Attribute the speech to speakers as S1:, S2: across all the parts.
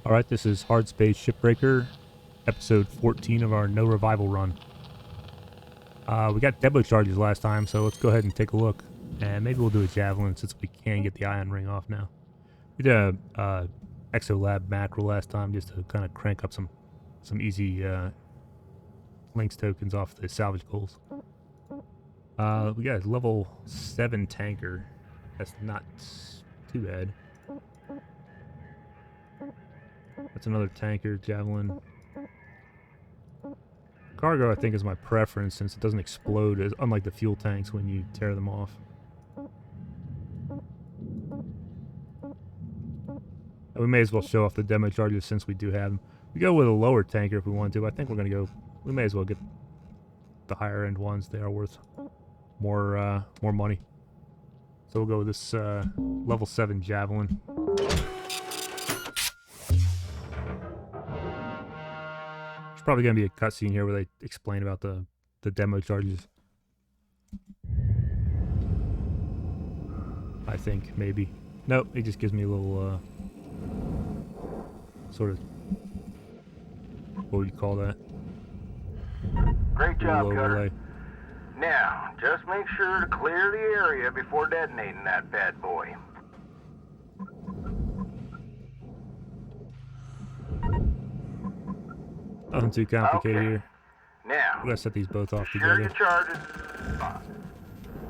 S1: Alright, this is Hardspace Shipbreaker, episode 14 of our No Revival run. We got demo charges last time, so let's go ahead and take a look. And maybe we'll do a javelin since we can get the ion ring off now. We did a exolab macro last time just to kind of crank up some easy links tokens off the salvage goals. We got a level 7 tanker. That's not too bad. That's another tanker, javelin. Cargo, I think, is my preference since it doesn't explode, as unlike the fuel tanks when you tear them off. And we may as well show off the demo charges since we do have them. We go with a lower tanker if we want to. I think we're going to go... We may as well get the higher end ones. They are worth more money. So we'll go with this level 7 javelin. Probably gonna be a cutscene here where they explain about the demo charges. I think maybe. Nope, it just gives me a little sort of, what would you call that?
S2: Great job, Cutter. Now, just make sure to clear the area before detonating that bad boy.
S1: Nothing too complicated here.
S2: Now,
S1: we're gonna set these both off
S2: sure
S1: together.
S2: Your charges.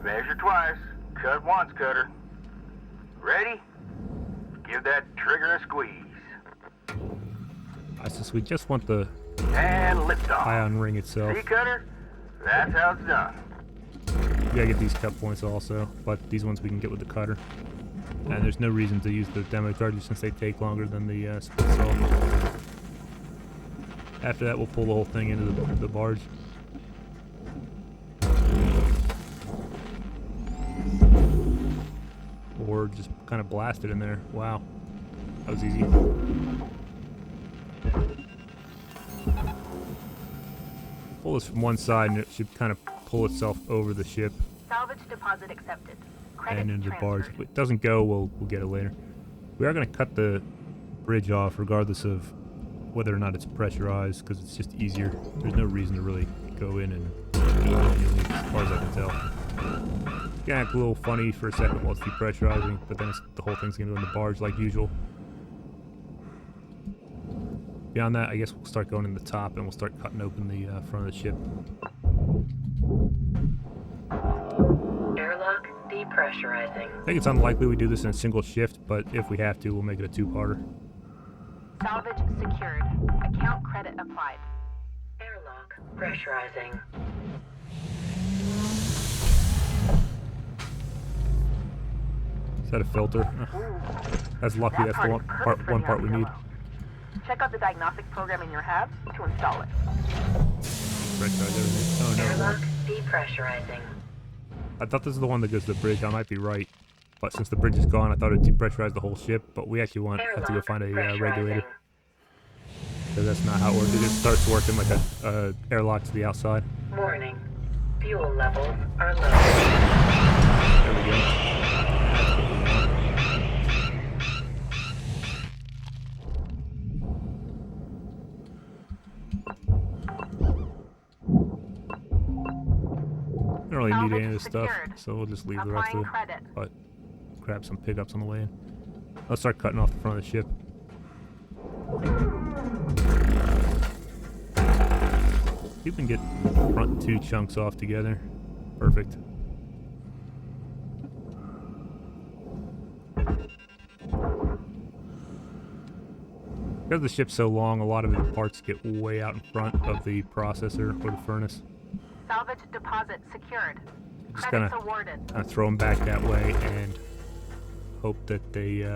S2: Measure twice, cut once, Cutter. Ready? Give that trigger a squeeze.
S1: Since we just want the
S2: and lift off.
S1: ion ring itself.
S2: See, Cutter? That's how it's done.
S1: We gotta get these cut points also, but these ones we can get with the cutter. And there's no reason to use the demo charges since they take longer than the split saw. After that, we'll pull the whole thing into the barge. Or just kind of blast it in there. Wow. That was easy. Pull this from one side and it should kind of pull itself over the ship.
S3: Salvage deposit accepted. Credit
S1: and into the
S3: transferred.
S1: barge. If it doesn't go, we'll get it later. We are going to cut the bridge off regardless of whether or not it's pressurized, because it's just easier. There's no reason to really go in and do it manually, as far as I can tell. Yeah, it's a little funny for a second while it's depressurizing, but then the whole thing's going to go in the barge like usual. Beyond that, I guess we'll start going in the top and we'll start cutting open the front of the ship.
S3: Airlock depressurizing.
S1: I think it's unlikely we do this in a single shift, but if we have to, we'll make it a two-parter.
S3: Salvage secured. Account credit applied. Airlock pressurizing.
S1: Is that a filter? That's lucky. That's the one part we need.
S3: Check out the diagnostic program in your hab to install it.
S1: Oh no.
S3: Airlock depressurizing.
S1: I thought this is the one that goes to the bridge. I might be right. But since the bridge is gone, I thought it depressurized the whole ship. But we actually have to go find a regulator. So that's not how it works. It just starts working like a airlock to the outside.
S3: Warning. Fuel levels are low.
S1: There we go. I don't really need any of this stuff, so we'll just leave the rest of it. But grab some pickups on the way in. Let's start cutting off the front of the ship. You can get the front 2 chunks off together. Perfect. Because the ship's so long, a lot of the parts get way out in front of the processor or the furnace.
S3: Salvage deposit secured.
S1: Just
S3: Credits
S1: kind
S3: awarded.
S1: of throw them back that way and hope that they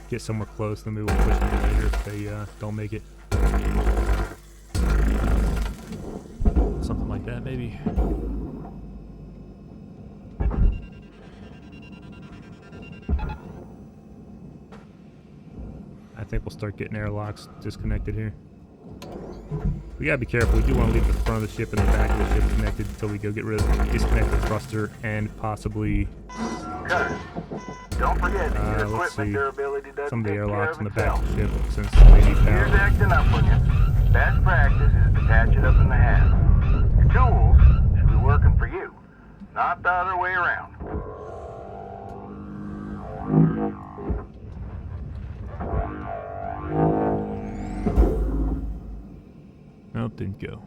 S1: get somewhere close. Then maybe we'll push them later if they don't make it. Something like that, maybe. I think we'll start getting airlocks disconnected here. We gotta be careful. We do want to leave the front of the ship and the back of the ship connected until we go get rid of disconnect the thruster and possibly
S2: Cutter, Don't forget that your
S1: let's
S2: equipment
S1: see.
S2: durability doesn't
S1: Some of the
S2: take care
S1: airlocks
S2: of
S1: in the back
S2: itself.
S1: of the ship since they need
S2: Here's
S1: power.
S2: acting up on you. Best practice is to patch it up in the half. Your tools should be working for you, not the other way around.
S1: Nope, didn't go.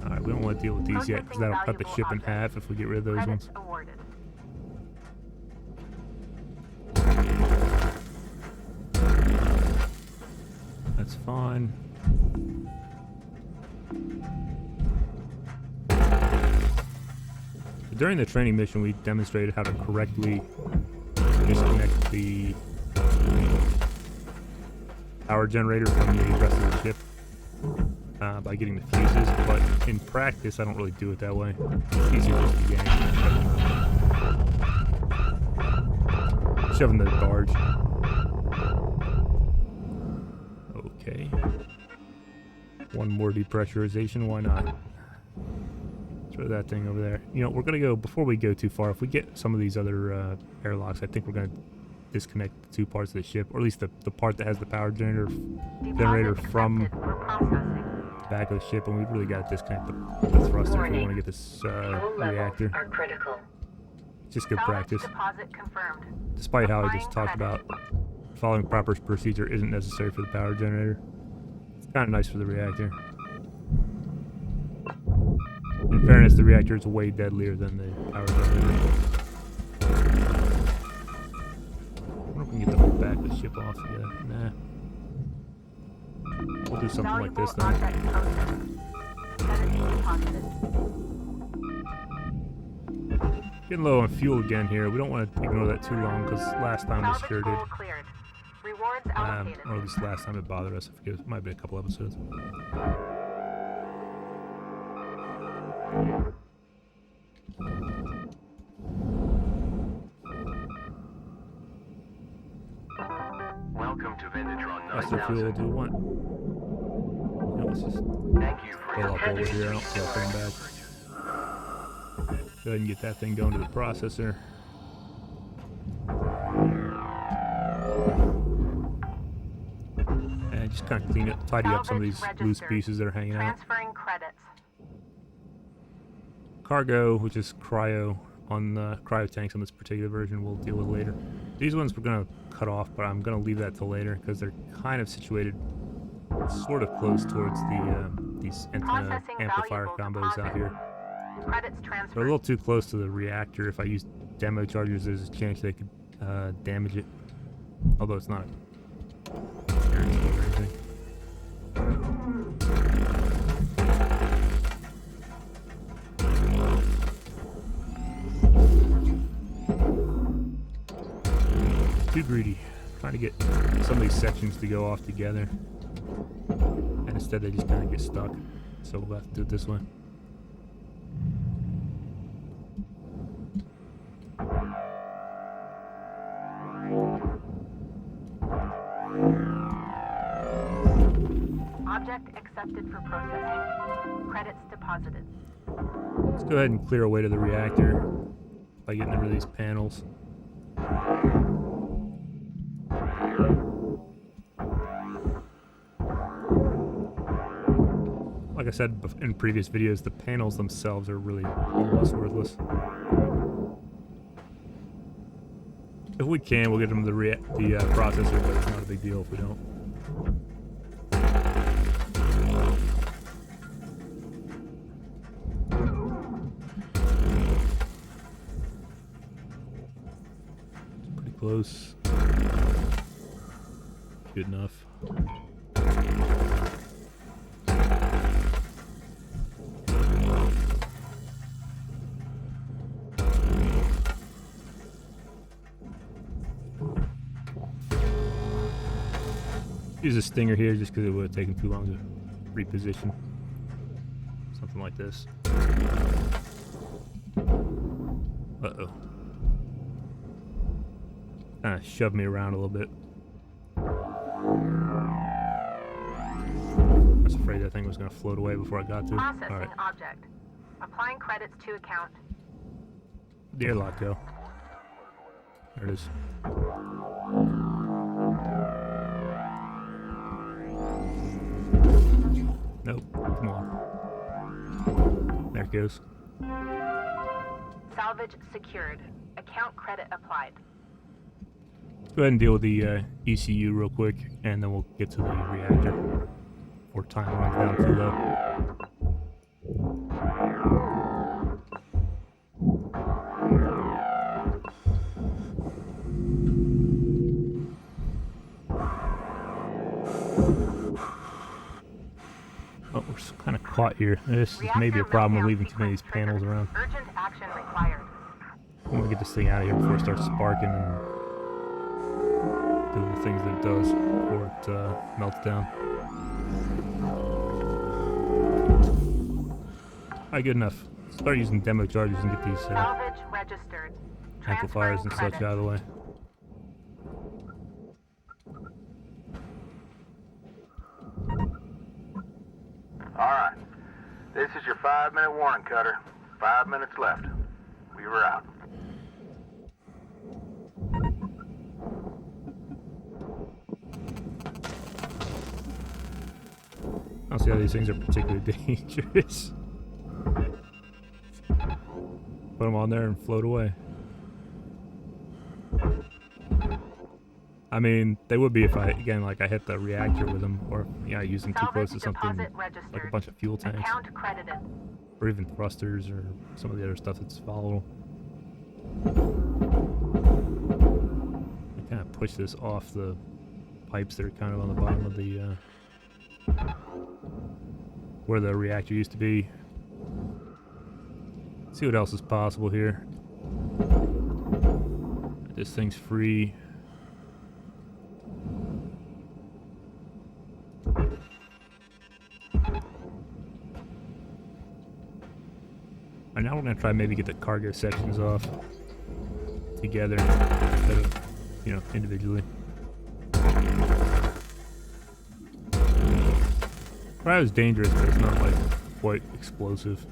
S1: Alright, we don't want to deal with these yet because that'll cut the ship in half if we get rid of those
S3: Credits
S1: ones.
S3: awarded.
S1: That's fine. During the training mission, we demonstrated how to correctly disconnect the power generator from the rest of the ship by getting the fuses, but in practice, I don't really do it that way. It's easier just to yank and shove in the barge. Okay. One more depressurization, why not? Throw that thing over there. You know, we're gonna go, before we go too far, if we get some of these other airlocks, I think we're gonna disconnect the two parts of the ship, or at least the part that has the power generator from
S3: Accepted for processing.
S1: the back of the ship, and we really gotta disconnect the thruster if we want to get this reactor.
S4: Are critical.
S1: Just good
S3: Salvage
S1: practice.
S3: deposit confirmed.
S1: Despite how I just
S3: Applying
S1: talked
S3: credit.
S1: about following proper procedure isn't necessary for the power generator. It's kind of nice for the reactor. In fairness, the reactor is way deadlier than the power generator. I wonder if we can get the back of the ship off together. Nah. We'll do something like this then.
S3: Valuable object posted. Credits deposited.
S1: Getting low on fuel again here. We don't want to ignore that too long because last time we
S3: Salvage
S1: sure did.
S3: pool cleared. Rewards allocated.
S1: Or at least last time it bothered us. I forget, it might be a couple episodes.
S2: Welcome to Vendatron
S1: That's the fuel do we want. You know, let's just
S2: Thank you for
S1: pull up over here. I don't feel coming back. Go ahead and get that thing going to the processor. And just kind of clean it, tidy up some of these
S3: Salvage
S1: loose
S3: registered.
S1: pieces that are hanging out.
S3: Transferring credits.
S1: Cargo, which is cryo on the cryo tanks on this particular version, we'll deal with later. These ones we're gonna cut off, but I'm gonna leave that till later because they're kind of situated sort of close towards the these antenna
S3: Processing
S1: amplifier
S3: valuable
S1: combos out
S3: deposit.
S1: here.
S3: Credits
S1: They're a
S3: transferred.
S1: little too close to the reactor. If I use demo chargers, there's a chance they could damage it. Although it's not guaranteed or anything. Too greedy. Trying to get some of these sections to go off together. And instead they just kind of get stuck. So we'll have to do it this way.
S3: Object accepted for processing. Credits deposited.
S1: Let's go ahead and clear away to the reactor by getting rid of these panels. Like I said in previous videos, the panels themselves are really almost worthless. If we can, we'll get them the processor, but it's not a big deal if we don't. Pretty close. Good enough. Use a stinger here just because it would have taken too long to reposition. Something like this. Uh-oh. Kind of shoved me around a little bit. I was afraid that thing was going to float away before I got to it.
S3: Processing
S1: Alright.
S3: object. Applying credits to account.
S1: The airlock go. There it is. Nope. Come on. There it goes.
S3: Salvage secured. Account credit applied.
S1: Go ahead and deal with the ECU real quick, and then we'll get to the reactor. Before time runs down too low. Oh, we're kind of caught here. This is maybe a problem with leaving too many of these panels around.
S3: Urgent action required.
S1: I want to get this thing out of here before it starts sparking and doing the things that it does before it melts down. Alright, good enough. Start using demo charges and get these
S3: Salvage registered.
S1: amplifiers and
S3: Transferring
S1: such out of the way.
S2: Alright. This is your 5-minute warning, Cutter. 5 minutes left. We were out.
S1: I don't see how these things are particularly dangerous. Put them on there and float away. I mean, they would be if I, again, like I hit the reactor with them, or yeah, use them too close to something like a bunch of fuel tanks,
S3: Account credited.
S1: or even thrusters, or some of the other stuff that's volatile. I kind of push this off the pipes that are kind of on the bottom of the where the reactor used to be. See what else is possible here. This thing's free. And now we're gonna try maybe get the cargo sections off together instead of, you know, individually. Probably was dangerous, but it's not like quite explosive.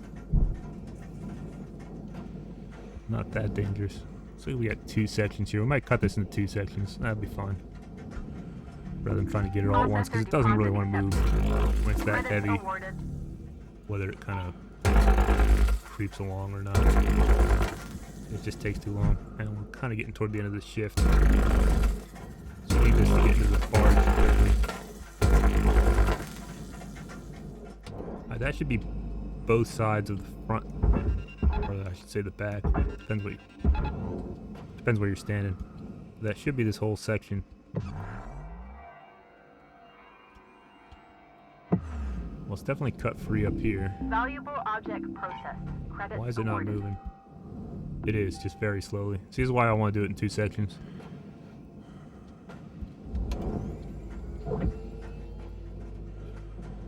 S1: Not that dangerous. So we got 2 sections here. We might cut this into 2 sections. That'd be fine. Rather than trying to get it all at once, because it doesn't really want to move when it's that heavy. Whether it kind of creeps along or not. It just takes too long. And we're kind of getting toward the end of the shift. So we need this to get into the barge. That should be both sides of the front, or I should say the back. Depends where you're standing. That should be this whole section. Well, it's definitely cut free up here.
S3: Valuable object processed. Credit
S1: Why is it not
S3: awarded.
S1: moving? It is, just very slowly. See, this is why I want to do it in 2 sections.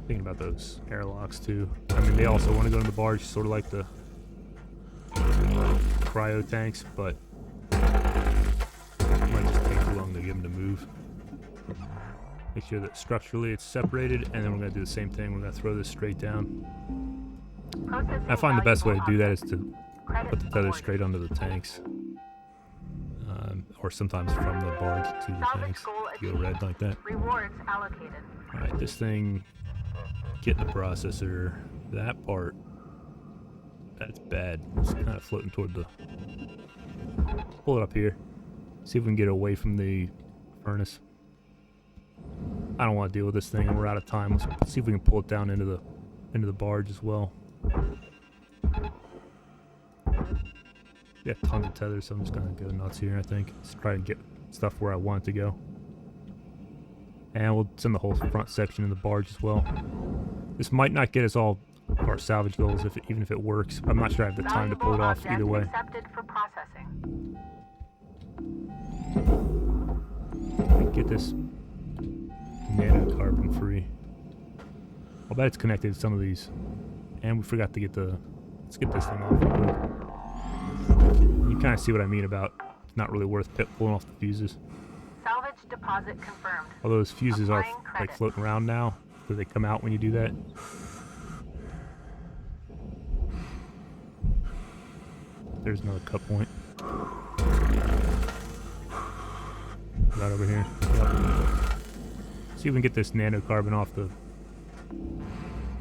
S1: Thinking about those airlocks too. I mean, they also want to go in the barge, sort of like the cryo tanks, but it might just take too long to get them to move. Make sure that structurally it's separated, and then we're going to do the same thing. We're going to throw this straight down. I find the best way to do that is to put the tether straight onto the tanks. Or sometimes from the barge to the tanks. Go red like that.
S3: Rewards allocated.
S1: Alright, this thing, get the processor, that part, that's bad. It's kind of floating toward the, pull it up here, see if we can get away from the furnace. I don't want to deal with this thing, and we're out of time. Let's see if we can pull it down into the barge as well. Yeah, tons of tethers, so I'm just gonna go nuts here, I think. Let's try and get stuff where I want it to go. And we'll send the whole front section in the barge as well. This might not get us all our salvage goals, even if it works. I'm not sure I have the time to pull it off either way.
S3: Accepted for processing.
S1: Get this nanocarbon free. I'll bet it's connected to some of these. And we forgot to get the... Let's get this thing off real quick. You kind of see what I mean about it's not really worth pulling off the fuses.
S3: Salvage deposit confirmed.
S1: Although those fuses are
S3: Applying
S1: like
S3: credit.
S1: floating around now. Do they come out when you do that? There's another cut point. Right over here. Yep. See if we can get this nanocarbon off the...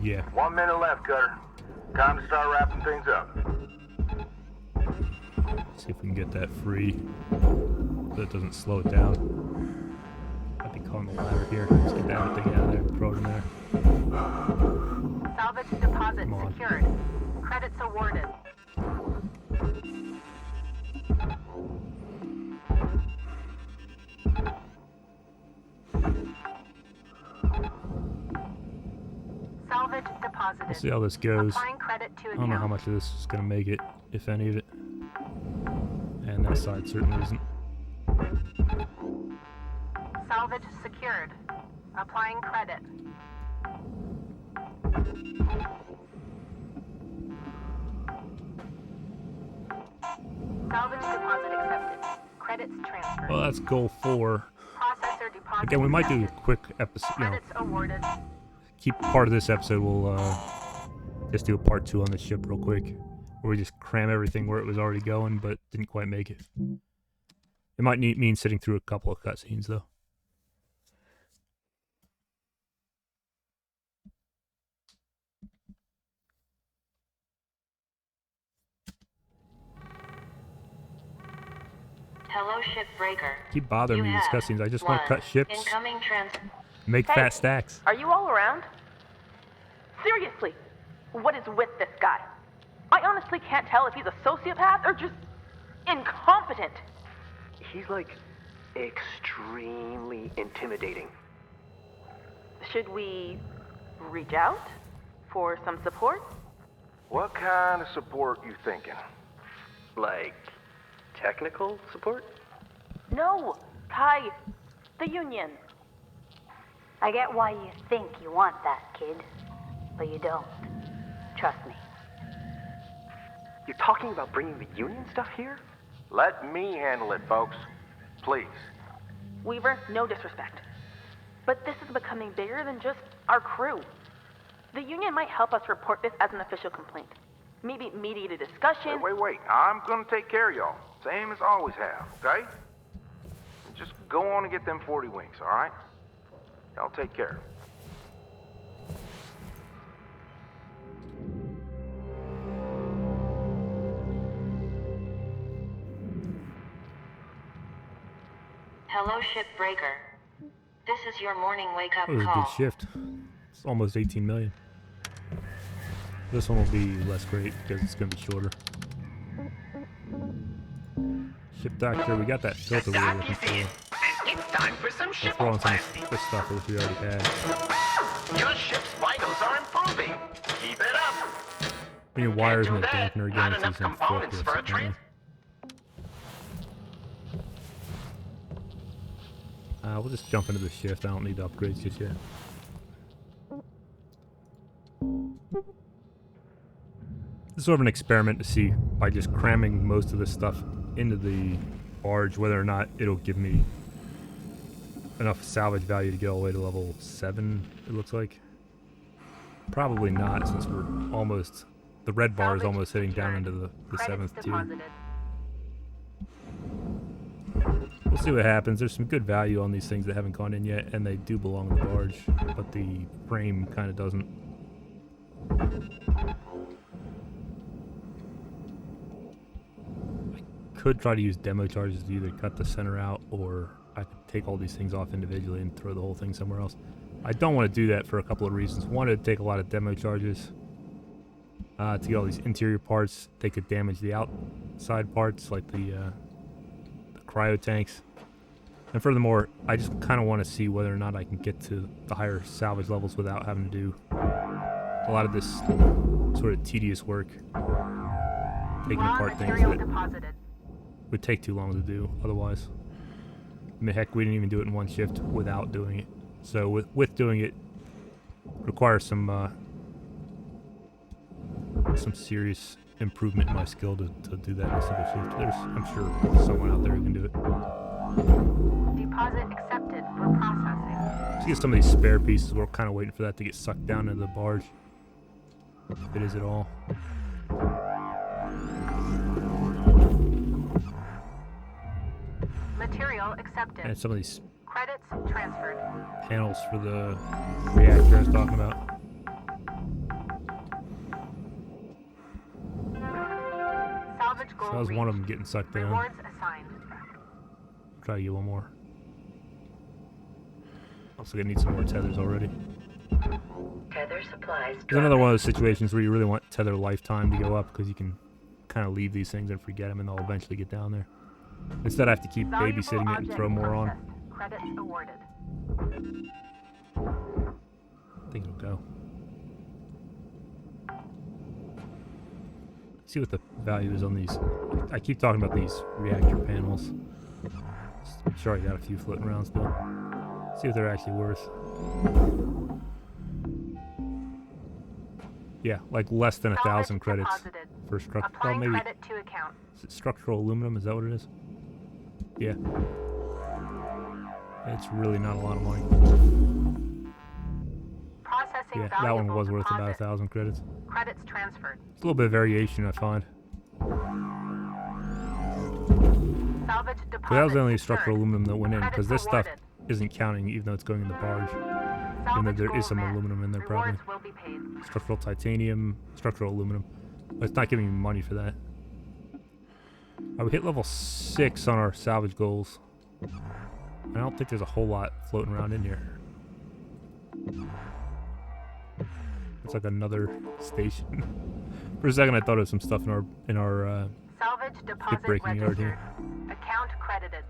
S1: Yeah.
S2: 1 minute left, Cutter. Time to start wrapping things up.
S1: See if we can get that free. So it doesn't slow it down. Might be calling the ladder here. Let's get that thing out of there. Throw it in there.
S3: Salvage deposit
S1: Come on.
S3: secured. Credits awarded. Salvage deposited.
S1: We'll see how this goes.
S3: Applying credit to
S1: I don't know how much of this is going to make it, if any of it. And that side certainly isn't.
S3: Salvage secured. Applying credit. Salvage deposit accepted. Credits transferred.
S1: Well, that's goal 4.
S3: Processor deposit.
S1: Again, we might do a
S3: accepted.
S1: quick episode, you know,
S3: Credits awarded.
S1: keep part of this episode. We'll just do a part 2 on the ship real quick, where we just cram everything where it was already going, but didn't quite make it. It might mean sitting through a couple of cutscenes, though.
S4: Hello, Shipbreaker.
S1: Keep bothering me
S4: You
S1: with
S4: have
S1: these cutscenes. I just want to cut ships,
S4: Incoming
S1: make
S3: Hey.
S1: fat stacks.
S3: Are you all around? Seriously, what is with this guy? I honestly can't tell if he's a sociopath or just incompetent.
S5: He's like extremely intimidating.
S3: Should we reach out for some support?
S2: What kind of support you thinking?
S5: Like technical support?
S3: No, Kai, the Union.
S6: I get why you think you want that, kid. But you don't. Trust me.
S5: You're talking about bringing the union stuff here?
S2: Let me handle it, folks. Please.
S3: Weaver, no disrespect. But this is becoming bigger than just our crew. The Union might help us report this as an official complaint. Maybe mediate a discussion.
S2: Wait. I'm gonna take care of y'all. Same as always have, okay? Just go on and get them 40 wings, alright? Y'all take care.
S4: Hello, Shipbreaker. This is your morning wake-up
S1: That was a
S4: call.
S1: good shift. It's almost 18 million. This one will be less great because it's going to be shorter. Ship doctor, we got that filter we were looking for.
S7: It's time for some
S1: We'll
S7: ship
S1: throw on some
S7: plastic.
S1: of this stuff which we already had.
S7: Your ship's vitals are improving. Keep it up.
S1: We need wires
S7: do
S1: and a
S7: that.
S1: dampener
S7: Not
S1: again.
S7: enough
S1: Some
S7: components
S1: forklifts
S7: for a
S1: apparently. We'll just jump into the shift. I don't need the upgrades just yet. This is sort of an experiment to see by just cramming most of this stuff into the barge whether or not it'll give me enough salvage value to get all the way to level 7, it looks like. Probably not, since we're almost... The red bar is
S3: Salvage
S1: almost hitting down
S3: secured.
S1: into the
S3: Credits
S1: 7th tier.
S3: deposited.
S1: We'll see what happens. There's some good value on these things that haven't gone in yet, and they do belong in the barge, but the frame kind of doesn't. I could try to use demo charges to either cut the center out, or I could take all these things off individually and throw the whole thing somewhere else. I don't want to do that for a couple of reasons. One, it'd take a lot of demo charges to get all these interior parts. They could damage the outside parts, like the cryo tanks. And furthermore, I just kind of want to see whether or not I can get to the higher salvage levels without having to do a lot of this sort of tedious work, taking
S3: Raw
S1: apart things
S3: material
S1: that
S3: deposited.
S1: would take too long to do otherwise. I mean, heck, we didn't even do it in one shift without doing it. So with doing it requires some serious improvement in my skill to do that in a single shift. There's, I'm sure, someone out there who can do it.
S3: Deposit accepted for processing.
S1: Let's get some of these spare pieces. We're kind of waiting for that to get sucked down into the barge. If it is at all.
S3: Sale accepted.
S1: And some of these
S3: Credits transferred.
S1: panels for the reactor I was talking about.
S3: Salvage
S1: So
S3: goal
S1: that was one of them
S3: reached.
S1: getting sucked in.
S3: Rewards assigned.
S1: Try to get one more. Also gonna need some more tethers already.
S4: Tether supplies.
S1: There's another one of those situations where you really want tether lifetime to go up because you can kind of leave these things and forget them and they'll eventually get down there. Instead I have to keep
S3: Valuable
S1: babysitting it and
S3: object
S1: throw more on.
S3: processed. Credits awarded.
S1: I think it'll go. See what the value is on these. I keep talking about these reactor panels. I'm sure I got a few floating around still. See what they're actually worth. Yeah, like less than 1,000 credits
S3: Deposited.
S1: for structural. Well,
S3: Applying
S1: maybe
S3: credit to account.
S1: is it structural aluminum. Is that what it is? Yeah. It's really not a lot of money.
S3: Processing
S1: Yeah, that one
S3: valuable
S1: was worth about
S3: deposit.
S1: 1,000 credits.
S3: Credits transferred.
S1: It's a little bit of variation, I find.
S3: Salvage deposit.
S1: So that was the only
S3: secured.
S1: structural aluminum that went in, because this
S3: Credits
S1: stuff
S3: awarded.
S1: isn't counting, even though it's going in the barge. And then
S3: Salvage
S1: there
S3: goal
S1: is some
S3: met.
S1: aluminum in there, probably.
S3: Rewards will be paid.
S1: Structural titanium, structural aluminum. But it's not giving me money for that. We hit level 6 on our salvage goals. I don't think there's a whole lot floating around in here. It's like another station. For a second, I thought it was some stuff in our
S3: Salvage deposit
S1: breaking yard
S3: registered.
S1: here.
S3: Account credited.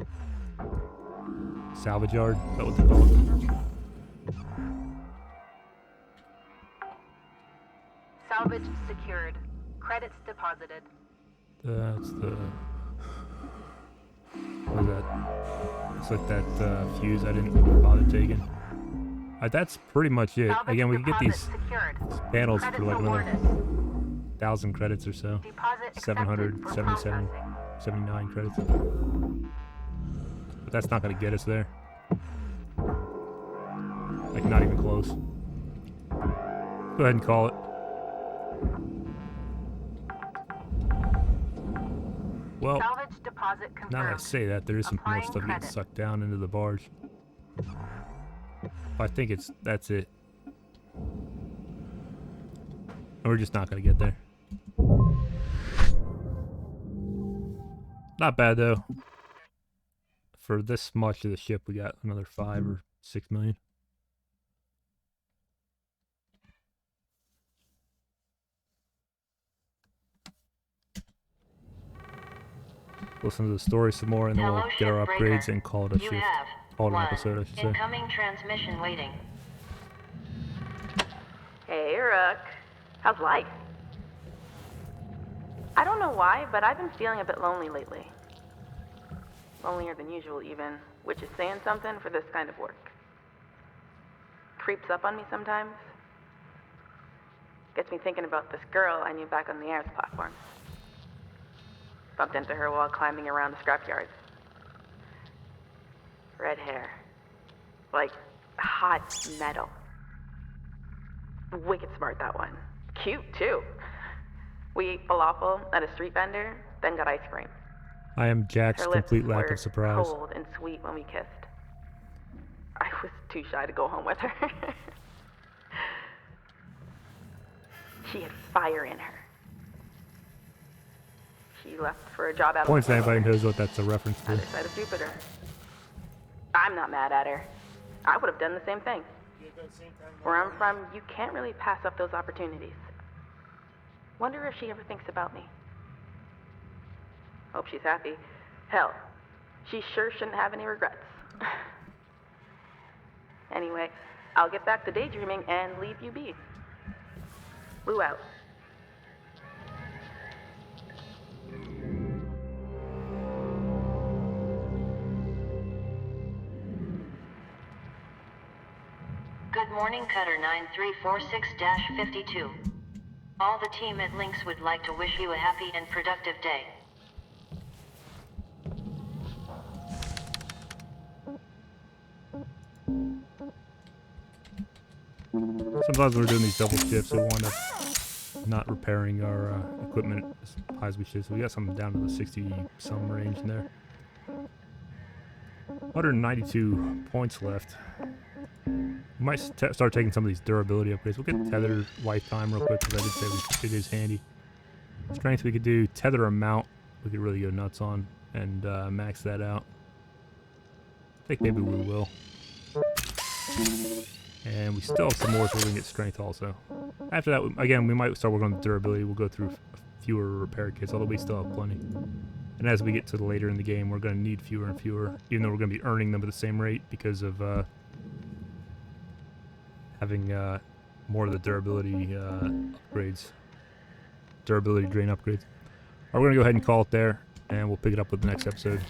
S1: salvage yard. Is that what they call it?
S3: Salvage secured. Credits deposited.
S1: That's the. What is that? It's like that fuse I didn't bother taking. That's pretty much it.
S3: Salvage
S1: Again, we can get
S3: deposit
S1: these
S3: secured.
S1: panels
S3: Credits
S1: for like another
S3: awarded.
S1: 1,000 credits or so.
S3: Deposit accepted
S1: 777,
S3: for processing.
S1: 79 credits. But that's not going to get us there. Like, not even close. Go ahead and call it. Well,
S3: Salvage deposit confirmed.
S1: now that I say that, there is some more
S3: Applying
S1: stuff getting
S3: credit.
S1: sucked down into the barge. But I think that's it. And we're just not going to get there. Not bad, though. For this much of the ship, we got another 5 or 6 million. Listen to the story some more, and then we'll
S4: Hello,
S1: get our
S4: Shipbreaker.
S1: upgrades and call it a
S4: You
S1: shift.
S4: have
S1: Call it an
S4: one
S1: episode, I should say.
S4: incoming transmission waiting.
S3: Hey, Rook. How's life? I don't know why, but I've been feeling a bit lonely lately. Lonelier than usual, even, which is saying something for this kind of work. Creeps up on me sometimes. Gets me thinking about this girl I knew back on the Airs platform. Bumped into her while climbing around the scrapyards. Red hair. Like hot metal. Wicked smart, that one. Cute, too. We ate falafel at a street vendor, then got ice cream.
S1: I am Jack's
S3: Her lips
S1: complete lack
S3: were
S1: of surprise.
S3: cold and sweet when we kissed. I was too shy to go home with her. She had fire in her. She left for a job out
S1: Points to
S3: on
S1: anybody who knows what that's a reference
S3: the
S1: to.
S3: other side of Jupiter. I'm not mad at her. I would have done the same thing. Where I'm from, you can't really pass up those opportunities. Wonder if she ever thinks about me. Hope she's happy. Hell, she sure shouldn't have any regrets. Anyway, I'll get back to daydreaming and leave you be. Lou out.
S4: Good morning, Cutter 9346-52. All the team at Lynx would like to wish you a happy and productive day.
S1: Sometimes when we're doing these double shifts, we wind up not repairing our equipment as high as we should. So we got something down to the 60-some range in there. 192 points left. We might start taking some of these durability upgrades. We'll get tether lifetime real quick because I did say it is handy. Strength we could do tether or mount. We could really go nuts on and max that out. I think maybe we will. And we still have some more so we can get strength also. After that, again, we might start working on the durability. We'll go through fewer repair kits, although we still have plenty. And as we get to the later in the game, we're going to need fewer and fewer, even though we're going to be earning them at the same rate because of having more of the durability upgrades. Durability drain upgrades. Alright, we're going to go ahead and call it there, and we'll pick it up with the next episode.